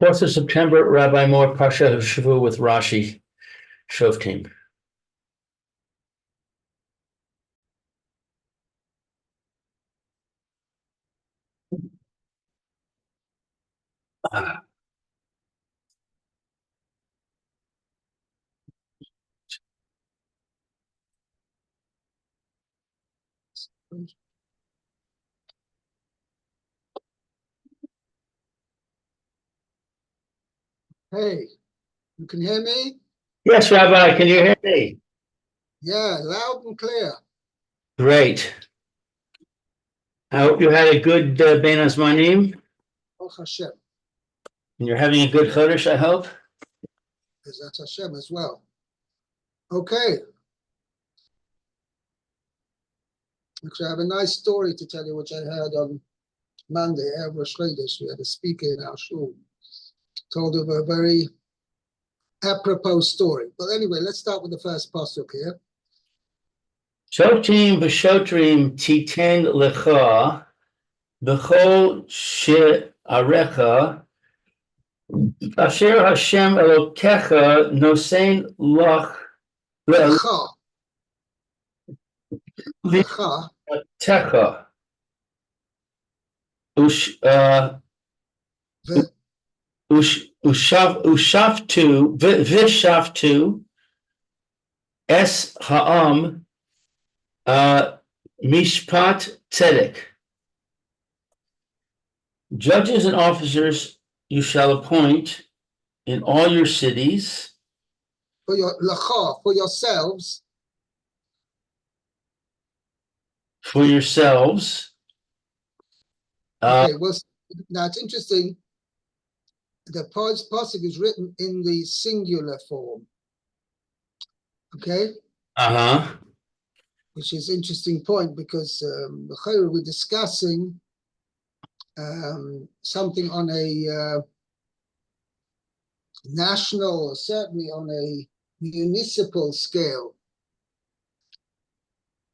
4th of September, Rabbi Moore, Parsha Hashavua with Rashi, Shoftim. Hey, you can hear me? Yes, Rabbi, can you hear me? Yeah, loud and clear. Great. I hope you had a good Ben Azmanim, Baruch Hashem. and you're having a good Chodesh, I hope. That's Hashem as well. Okay. Actually, I have a nice story to tell you, which I heard on Monday, Rosh Chodesh. We had a speaker in our shul, told of a very apropos story. But anyway, let's start with the first pasuk here. Shoftim v'shotrim titen lecha b'chol she'arecha asher Hashem Elokecha nosein lach Lecha. Lecha. techa ushaftu v'shaftu es ha'am mishpat tzedek. Judges and officers you shall appoint in all your cities. For your lecha, for yourselves. For yourselves. Okay, well, now it's interesting. The pasuk is written in the singular form. Okay? Which is an interesting point because we're discussing something on a national or certainly on a municipal scale.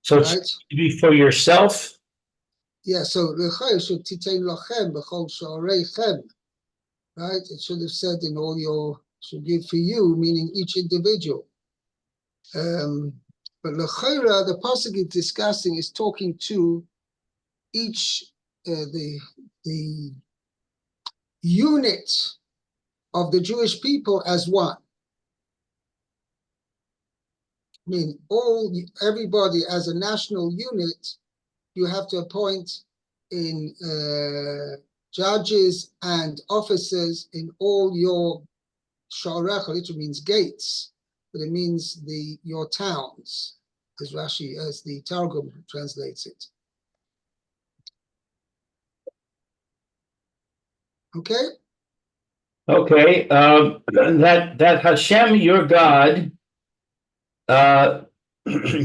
So right? It's to be for yourself? Yeah, so should titain lachem b'chol sha'areichem. Right? It should have said in all your, should give for you, meaning each individual. But l'chayra, the pasuk is discussing, is talking to each, the unit of the Jewish people as one. I mean, everybody as a national unit, you have to appoint in judges and officers in all your sharecha, literally means gates, but it means your towns, as Rashi, as the Targum translates it. Okay? Okay. That Hashem, your God,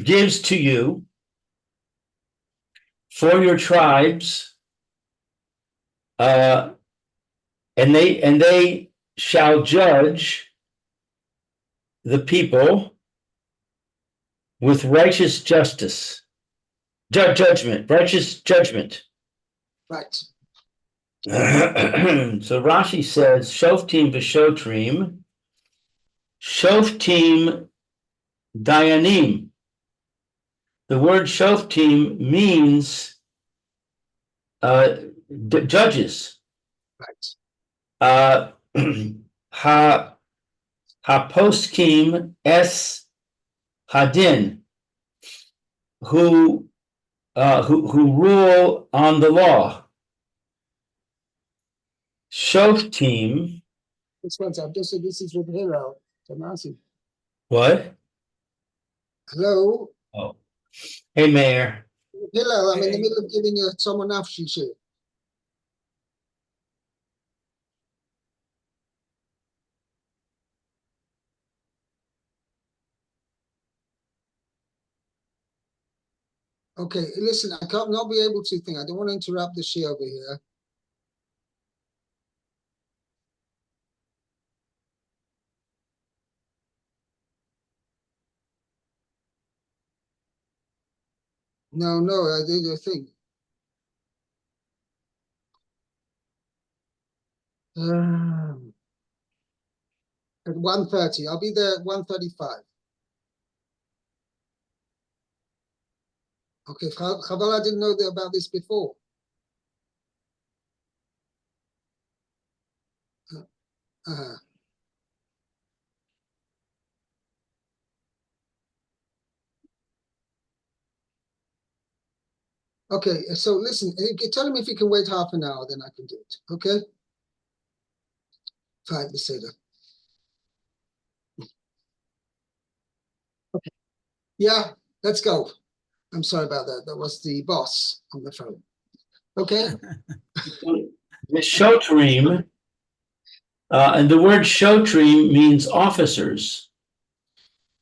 gives to you for your tribes, and they shall judge the people with righteous justice, righteous judgment. Right. So Rashi says, Shoftim v'shotrim, Shoftim dayanim. The word Shoftim means judges. Right. Haposkim es hadin, who rule on the law. Shoftim. This is with Hillel. Tamasi. What? Hello. Oh. Hey, Mayor. Hillel, I'm in the middle of giving you someone nafshi shit. Okay, listen, I can't not be able to think. I don't want to interrupt the share over here. No, I did a thing. At 1:30. I'll be there at 1:35. Okay, Chaval, I didn't know about this before. Uh-huh. Okay, so listen, tell him if he can wait half an hour, then I can do it. Okay? Fine, let's say that. Okay. Yeah, let's go. I'm sorry about that. That was the boss on the phone. Okay? The Shoftim, and the word Shoftim means officers.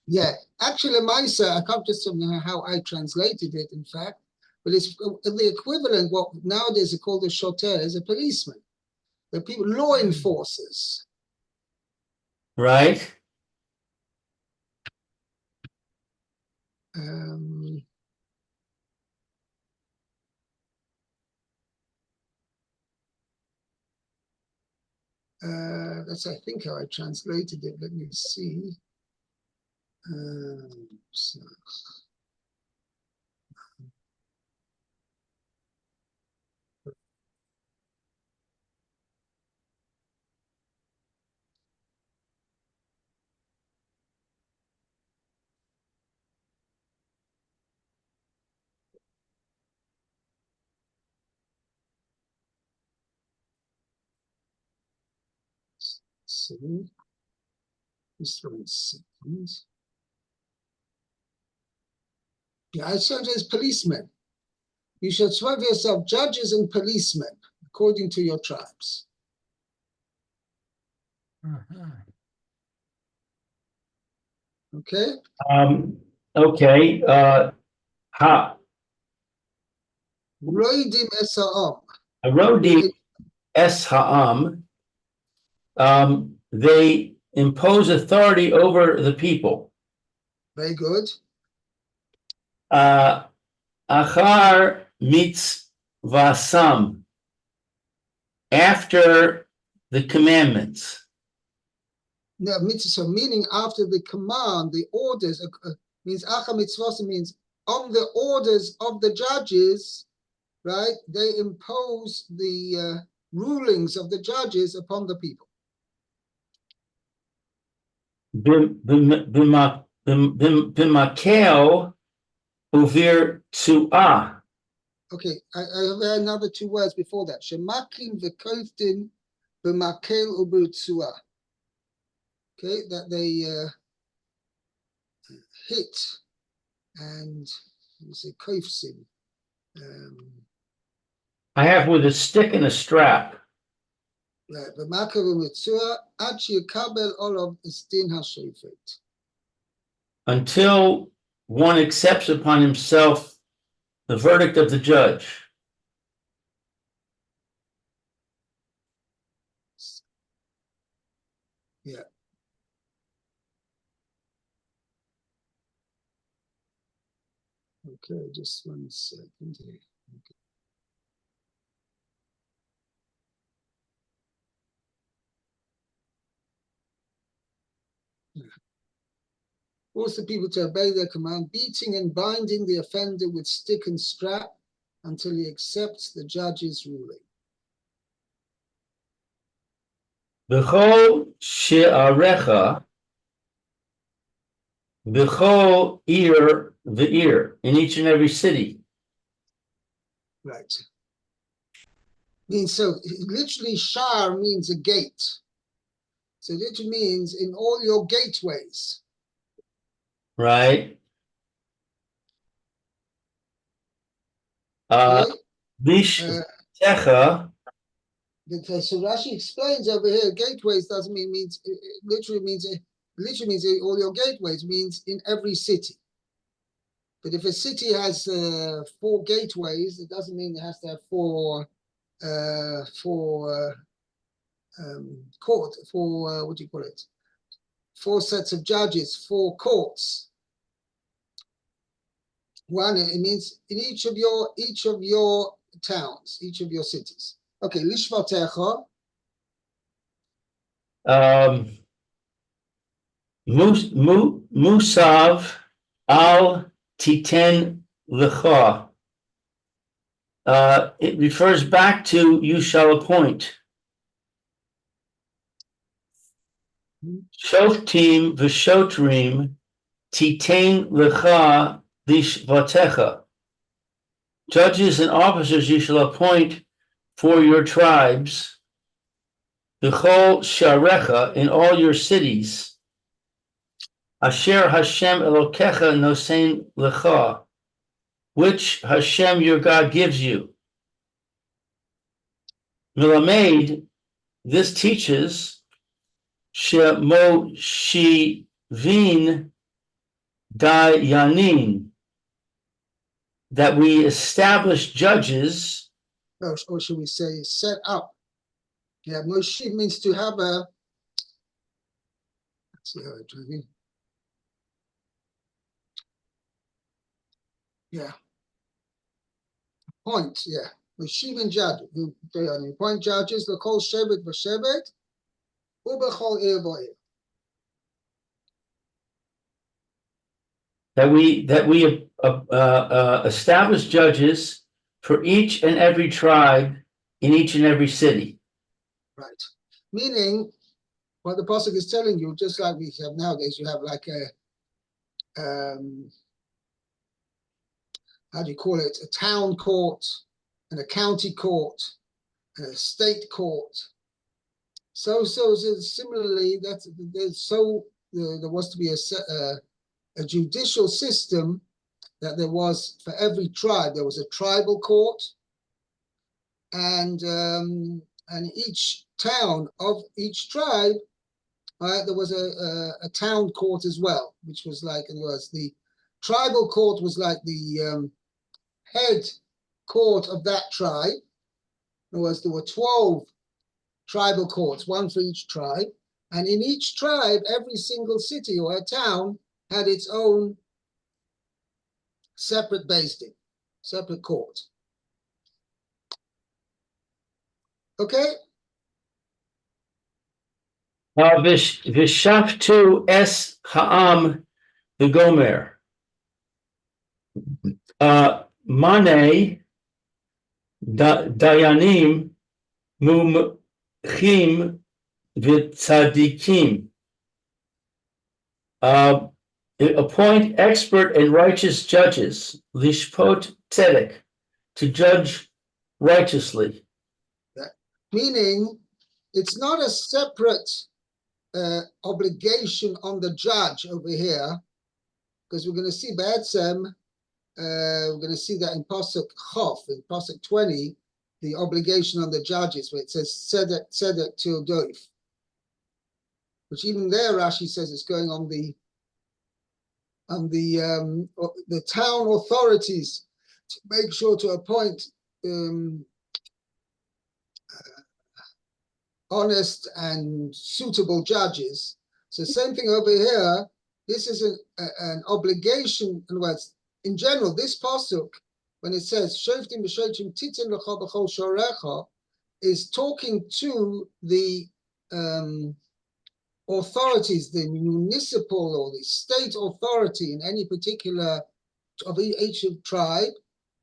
Yeah. Actually, Maisa, I can't just remember how I translated it, in fact, but it's the equivalent, what nowadays are called a shoter, is a policeman. The people, law enforcers. Right? That's, I think, how I translated it. Let me see. So. See, just 1 second. Yeah, I said as policemen. You should swerve yourself judges and policemen according to your tribes. Okay. Okay. Ha. Roidim esa'am. Arodi es ha'am. They impose authority over the people. Very good. Achar mitzvasam. After the commandments. No, so meaning after the command, the orders, means acha mitzvah means on the orders of the judges, right? They impose the rulings of the judges upon the people. B'makel uvir tzu'ah. Okay, I have another 2 words before that. Shemakim v'koftin b'makel u'b'tzua. Okay, that they hit and you say kofsin. I have with a stick and a strap. Right, b'makel u'b'tzua ad sheyakabel olav estin hashofet. Until one accepts upon himself the verdict of the judge. Yeah. Okay, just 1 second here. Okay. Yeah. Force the people to obey their command, beating and binding the offender with stick and strap until he accepts the judge's ruling. B'chol she'arecha, b'chol ear v'ear, in each and every city. Right. Means so literally shar means a gate. So literally means in all your gateways. Right. Okay. V'shtecha. So Rashi explains over here, gateways doesn't means it literally means all your gateways means in every city. But if a city has 4 gateways, it doesn't mean it has to have 4 court, 4 what do you call it? 4 sets of judges, 4 courts. One, it means in each of your towns, each of your cities. Okay, lishvatecha. Musav al titen lecha. It refers back to you shall appoint. Shoftim v'shotrim titen lecha lishvatecha. Judges and officers you shall appoint for your tribes. B'chol sharecha, in all your cities. Asher Hashem Elokecha nosein lecha, which Hashem your God gives you. Milamed, this teaches Shemo Shivin Dayanin, that we establish judges. Or should we say set up? Yeah, Moshe means to have a, let's see how it is. Yeah. Point, yeah. Moshe and judge. Point judges, the kol shevet v'shevet, ubechol ir v'ir. That we establish judges for each and every tribe in each and every city. Right. Meaning, what the pasuk is telling you, just like we have nowadays, you have like a, how do you call it? A town court and a county court and a state court. So similarly, there was to be a judicial system that there was for every tribe. There was a tribal court, and each town of each tribe, there was a town court as well, which was like, in other words, the tribal court was like the head court of that tribe. In other words, there were 12 tribal courts, one for each tribe, and in each tribe, every single city or a town had its own separate beis din, separate court. Okay? V'shaftu es ha'am v'gomer. Mane dayanim mumchim v'tzadikim. Appoint expert and righteous judges, lishpot tzedek, to judge righteously. Meaning, it's not a separate obligation on the judge over here, because we're going to see Ba'etzem, we're going to see that in Pasuk Chof, in Pasuk 20, the obligation on the judges, where it says tzedek til doif, which even there Rashi says it's going on the town authorities to make sure to appoint honest and suitable judges. So same thing over here. This is an obligation. In other words, in general, this pasuk, when it says Shoftim v'shotrim titen lecha b'chol shorecha, is talking to the authorities, the municipal or the state authority in any particular of each tribe,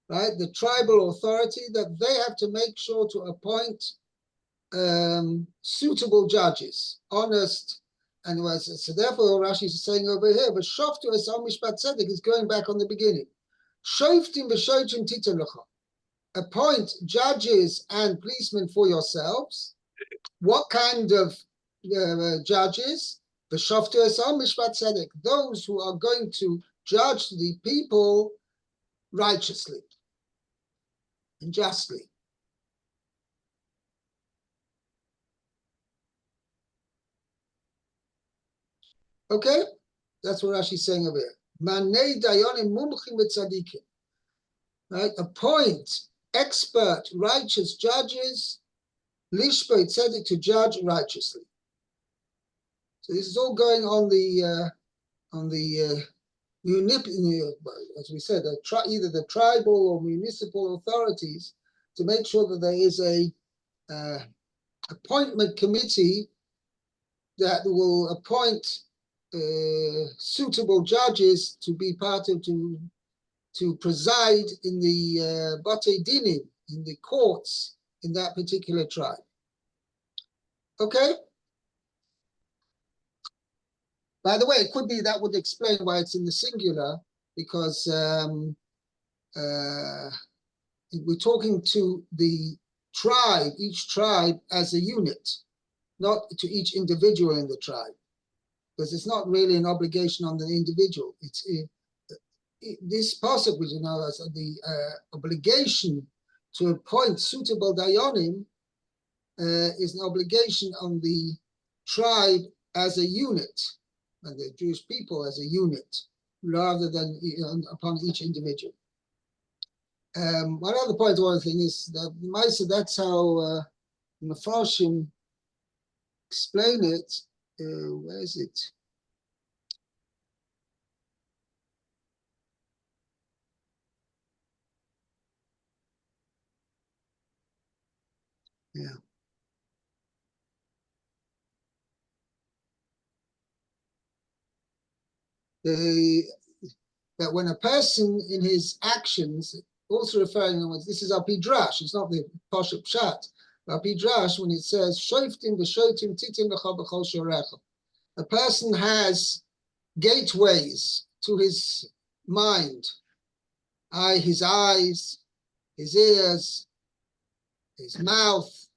right? The tribal authority, that they have to make sure to appoint suitable judges, honest, and so therefore Rashi is saying over here, but Shoftu es al mishpat tzedek is going back on the beginning. Shoftim v'shotrim titen lecha, appoint judges and policemen for yourselves. What kind of judges? V'shoftu es al mishpat tzedek, those who are going to judge the people righteously and justly. Okay, that's what Rashi's saying over here. Manei dayanim mumchim v'tzadikim. Right, appoint expert, righteous judges, lishpot tzedek, to judge righteously. So this is all going on the as we said, either the tribal or municipal authorities, to make sure that there is a appointment committee that will appoint suitable judges to be part of, to preside in the Bate Dinim, in the courts in that particular tribe. Okay? By the way, it could be that would explain why it's in the singular, because we're talking to the tribe, each tribe as a unit, not to each individual in the tribe, because it's not really an obligation on the individual. It's this pasuk, which as the obligation to appoint suitable dayanim, is an obligation on the tribe as a unit, and the Jewish people as a unit, rather than upon each individual. One other point, one thing is that Maisa, that's how Mefarshim explain it. Where is it? Yeah. That when a person in his actions, also referring to this is our Pidrash, it's not the Parsha Pshat. Our Pidrash, when it says Shoftim v'Shoftim titim lecha b'chol shorecha, a person has gateways to his mind, his eyes, his ears, his mouth,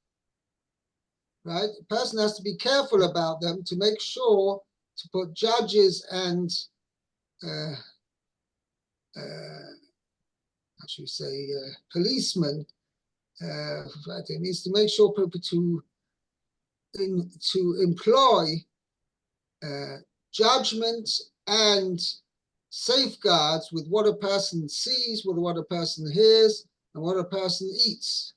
right? The person has to be careful about them to make sure to put judges and how should we say, policemen. It needs to make sure to employ judgment and safeguards with what a person sees, with what a person hears, and what a person eats,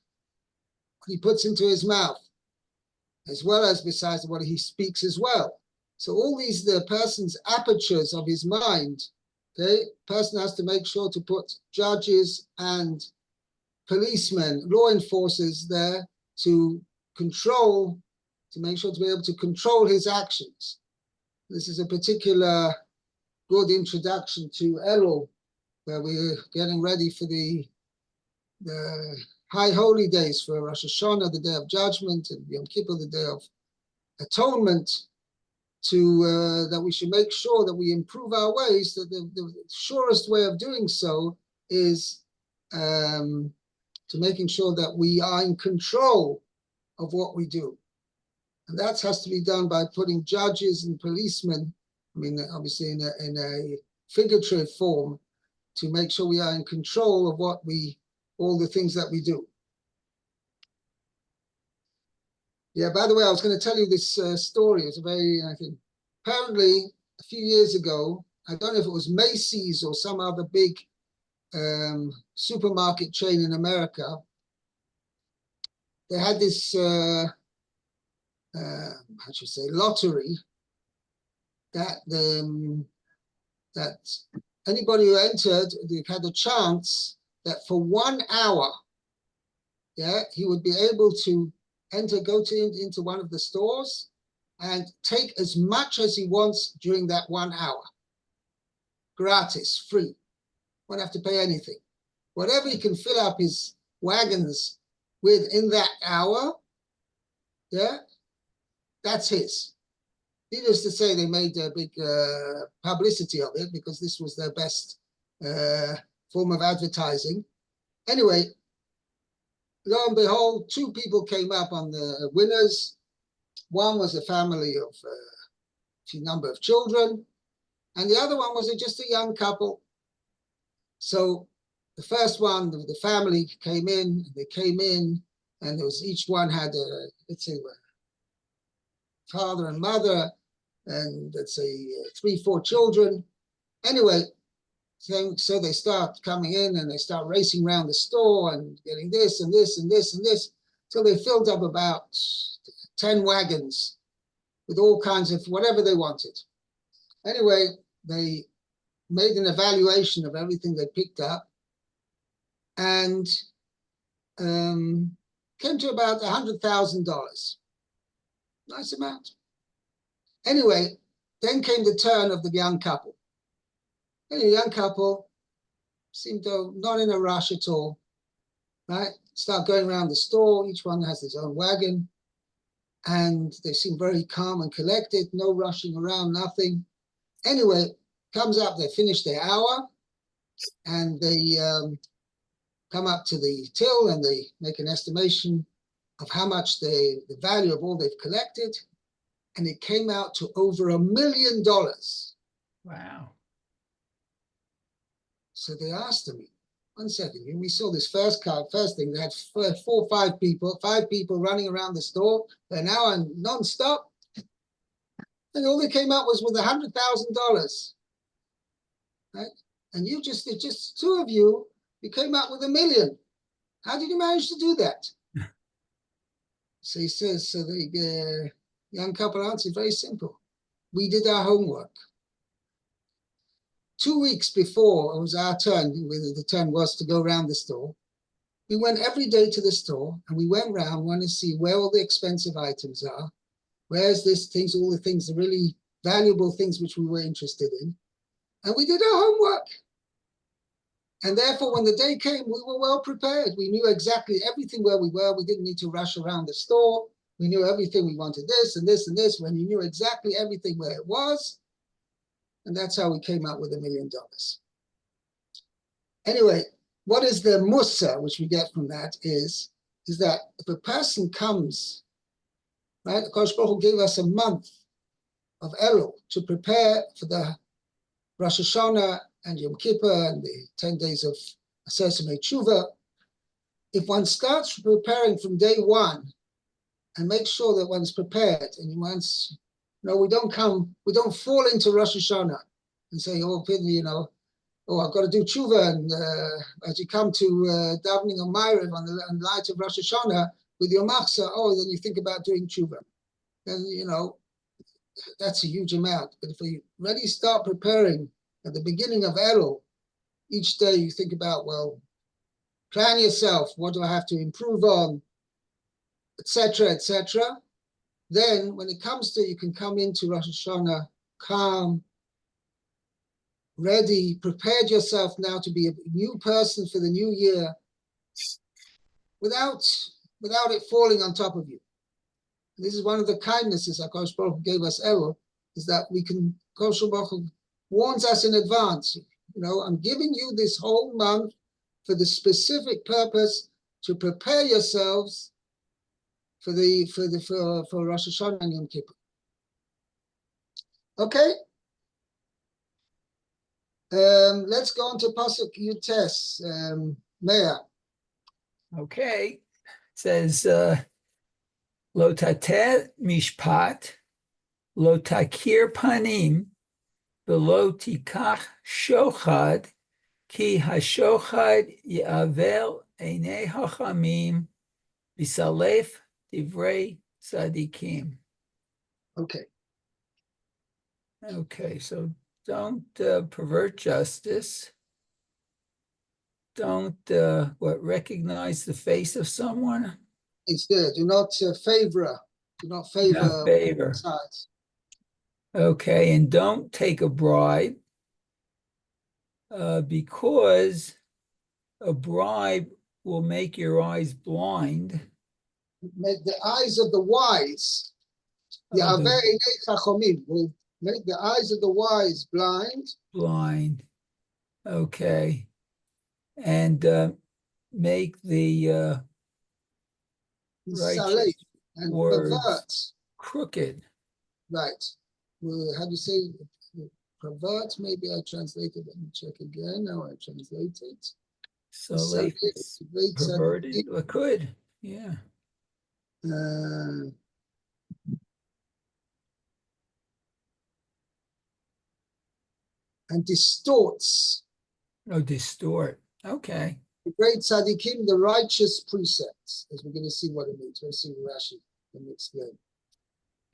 what he puts into his mouth, as well as besides what he speaks as well. So all these, the person's apertures of his mind, okay, person has to make sure to put judges and policemen, law enforcers there to control, to make sure to be able to control his actions. This is a particular good introduction to Elul, where we're getting ready for the high holy days, for Rosh Hashanah, the day of judgment, and Yom Kippur, the day of atonement, to that we should make sure that we improve our ways, that the surest way of doing so is to making sure that we are in control of what we do. And that has to be done by putting judges and policemen, I mean, obviously in a figurative form, to make sure we are in control of all the things that we do. Yeah, by the way, I was going to tell you this story. It's a very, I think, apparently a few years ago, I don't know if it was Macy's or some other big supermarket chain in America. They had this, how should you say, lottery that that anybody who entered, they had a chance that for 1 hour, yeah, he would be able to go into one of the stores and take as much as he wants during that 1 hour. Gratis, free. Won't have to pay anything. Whatever he can fill up his wagons with in that hour, yeah, that's his. Needless to say, they made a big publicity of it because this was their best form of advertising. Anyway, lo and behold, 2 people came up on the winners. One was a family of a few number of children, and the other one was just a young couple. So the first one, the family came in, and there was, each one had let's say, father and mother, and let's say 3, 4 children. Anyway, so they start coming in and they start racing around the store and getting this and this and this and this, till they filled up about 10 wagons with all kinds of whatever they wanted. Anyway, they made an evaluation of everything they picked up and came to about $100,000. Nice amount. Anyway, Then came the turn of the young couple. And the young couple seemed to not in a rush at all, right? Start going around the store. Each one has his own wagon. And they seem very calm and collected, no rushing around, nothing. Anyway, comes up, they finish their hour, and they come up to the till and they make an estimation of how much the value of all they've collected. And it came out to over $1 million. Wow. So they asked me, 1 second, we saw this first thing, they had 4 or 5 people running around the store for an hour and non-stop. And all they came out was with $100,000, right? And it's just 2 of you, you came out with $1 million. How did you manage to do that? So he says, so the young couple answered, very simple. We did our homework. 2 weeks before it was our turn, the turn was to go around the store, we went every day to the store and we went around, wanted to see where all the expensive items are, where's all the things, the really valuable things which we were interested in. And we did our homework. And therefore, when the day came, we were well prepared. We knew exactly everything where we were. We didn't need to rush around the store. We knew everything. We wanted this and this and this. When you knew exactly everything where it was. And that's how we came out with $1 million. Anyway, what is the musa, which we get from that is that if a person comes, right, Kosh Baruch Hu gave us a month of Elul to prepare for the Rosh Hashanah and Yom Kippur and the 10 days of 3783Moore. If one starts preparing from day 1 and make sure that one's prepared, and once, we don't fall into Rosh Hashanah and say, I've got to do tshuva, and as you come to davening on Ma'ariv on the night of Rosh Hashanah with your machzah, then you think about doing tshuva. Then, that's a huge amount. But if you already start preparing at the beginning of Elul, each day you think about, plan yourself, what do I have to improve on, etc., etc. Then when it comes to, you can come into Rosh Hashanah calm, ready, prepared yourself now to be a new person for the new year without it falling on top of you. And this is one of the kindnesses HaKadosh Baruch Hu gave us Elul, is that we can, HaKadosh Baruch Hu warns us in advance. I'm giving you this whole month for the specific purpose to prepare yourselves for Rosh Hashanah and Yom Kippur. Okay. Let's go on to Pasuk Yutes, Meah. Okay. It says, Lo tateh mishpat, lo takir panim, v'lo tikach shochad, ki hashochad yavel einei hachamim, v'salef divrei tzadikim. Okay. Okay, so don't pervert justice. Don't recognize the face of someone. It's there. Do not favor. Do not favor sides. Okay, and don't take a bribe because a bribe will make your eyes blind. Make the eyes of the wise. Will make the eyes of the wise blind. Blind. Okay. And make the righteous and words pervert. Crooked. Right. How do you say pervert? Maybe I translated. Let me check again. Now I translated. So perverted. It could. Yeah. And distorts. Oh, distort. Okay. The great tzaddikim, the righteous precepts, as we're going to see what it means. We'll see Rashi. Let me explain.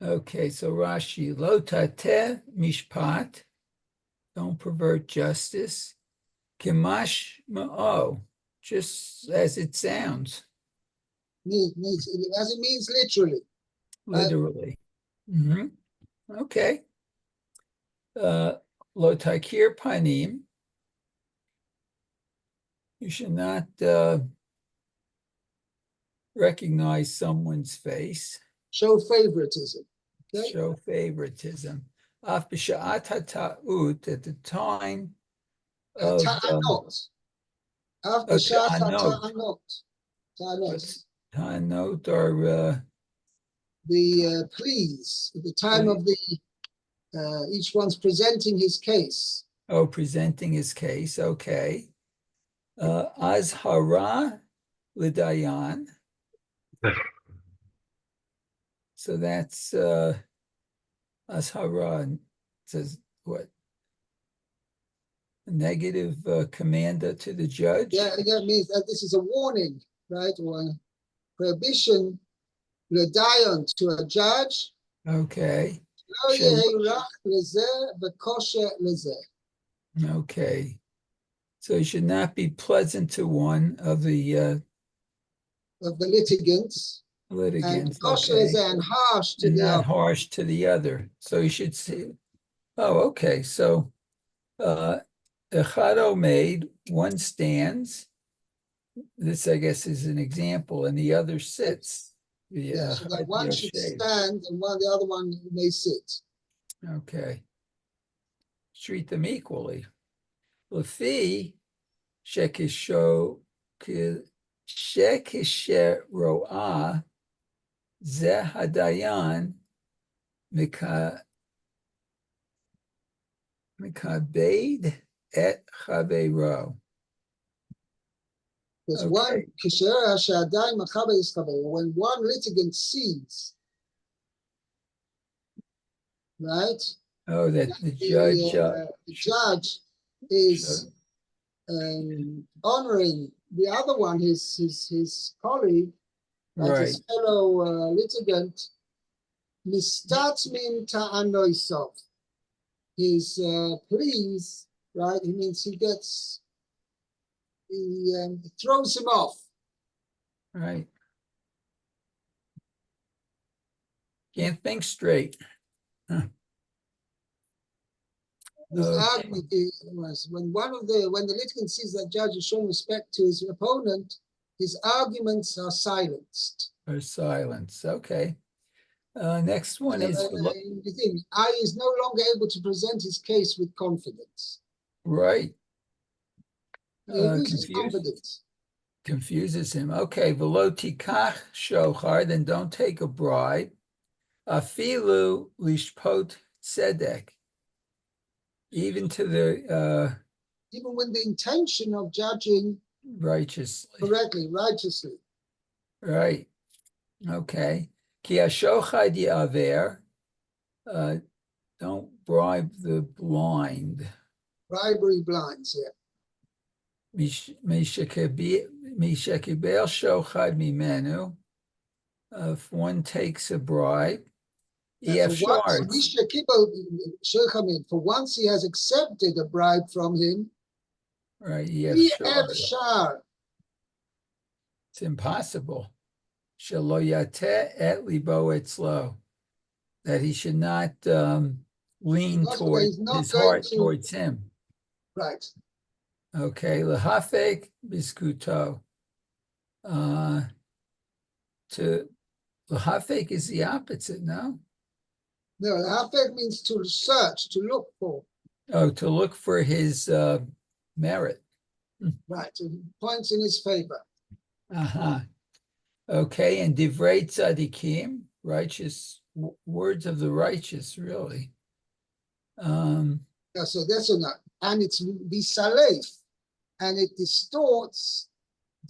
Okay, so Rashi, lo tateh mishpat, don't pervert justice. Kimash ma'o, just as it sounds. As it means literally. Literally. Okay. Lo takir panim. You should not recognize someone's face. Show favoritism. Okay? Show favoritism. Af b'sha'at ha'ta'ut, at the time of Ta'anot. After Shata ta'anot. Ta'anot. Ta'anot. What's ta'anot are The pleas, at the time of the each one's presenting his case. presenting his case. Okay. Azhara l'dayan. So that's Azhara says what? A negative commander to the judge. Yeah, that means that this is a warning, right? Or a prohibition, l'dayan, to a judge. Okay. Lo yehi lezeh v'kosher lezeh. Okay. So you should not be pleasant to one of the litigants. litigants. And kosher lezeh, and harsh to and the not other. harsh to the other. So you should see. Oh, okay. So Echado made, one stands. This, I guess, is an example, and the other sits. Yeah, so that one should stand and the other one may sit. Okay. Treat them equally. Lefi shekisho shekisheroa ze hadayan mikabed et chavero. Because Okay. when one litigant sees, right? Oh, that the judge is honoring the other one, his colleague, right. His fellow litigant, mistatmin ta'anoisov. His pleas, right? He means he throws him off. Right. Can't think straight. Huh. His argument was when the litigant sees that judge is showing respect to his opponent, his arguments are silenced. Or silence. Okay. Next one is the thing. I is no longer able to present his case with confidence. right. He loses confidence. Confuses him. Okay, velo tikach shochar, then don't take a bribe. Afilu lishpot tzedek. Even to the even with the intention of judging righteously. Righteously. Right. Okay. Ki ashochad yaver. Don't bribe the blind. Bribery blinds, yeah. Mishakibel shochad mimenu. If one takes a bribe, for once he has accepted a bribe from him. Right. It's impossible. Shaloyate libo etzlo. That he should not lean toward his heart towards him. Right. Okay. Lahafek biskuto. To lahafek is the opposite, no? No, lahafek means to search, to look for. Oh, to look for his merit. Right. It points in his favor. Okay, and divrei tzadikim, righteous words of the righteous, really. Yeah, so that's enough. And it's bisalef, and it distorts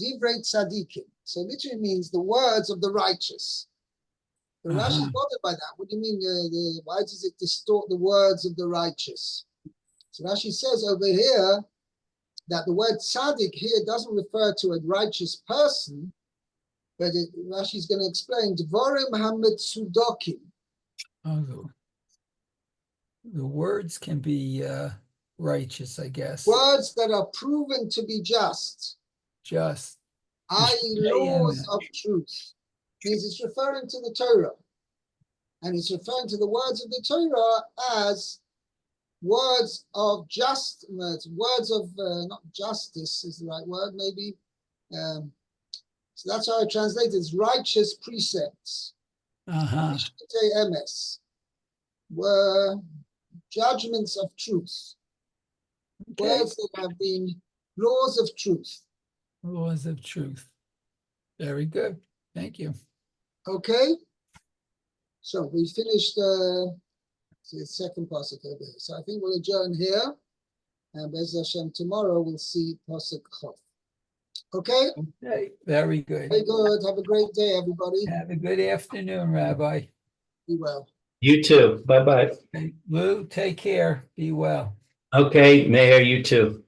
divrei tzadikim. So literally means the words of the righteous. The Rashi is bothered by that. What do you mean? Why does it distort the words of the righteous? So Rashi says over here that the word tzaddik here doesn't refer to a righteous person, but Rashi is going to explain Dvorim hametzudokim. Oh, the words can be righteous, I guess. Words that are proven to be just. Just. I.e. laws of truth. Means it's referring to the Torah. And it's referring to the words of the Torah as words of words of not justice is the right word, maybe. So that's how I translate it. It's righteous precepts. Uh-huh. MS were judgments of truth. Okay. Words that have been laws of truth. Laws of truth. Very good. Thank you. Okay. So we finished the second pasuk over here. So I think we'll adjourn here. And Bez Hashem, tomorrow we'll see pasuk Chof. Okay? Okay. Very good. Very good. Have a great day, everybody. Have a good afternoon, Rabbi. Be well. You too. Bye-bye. Okay. Lou, take care. Be well. Okay, Mayor, you too.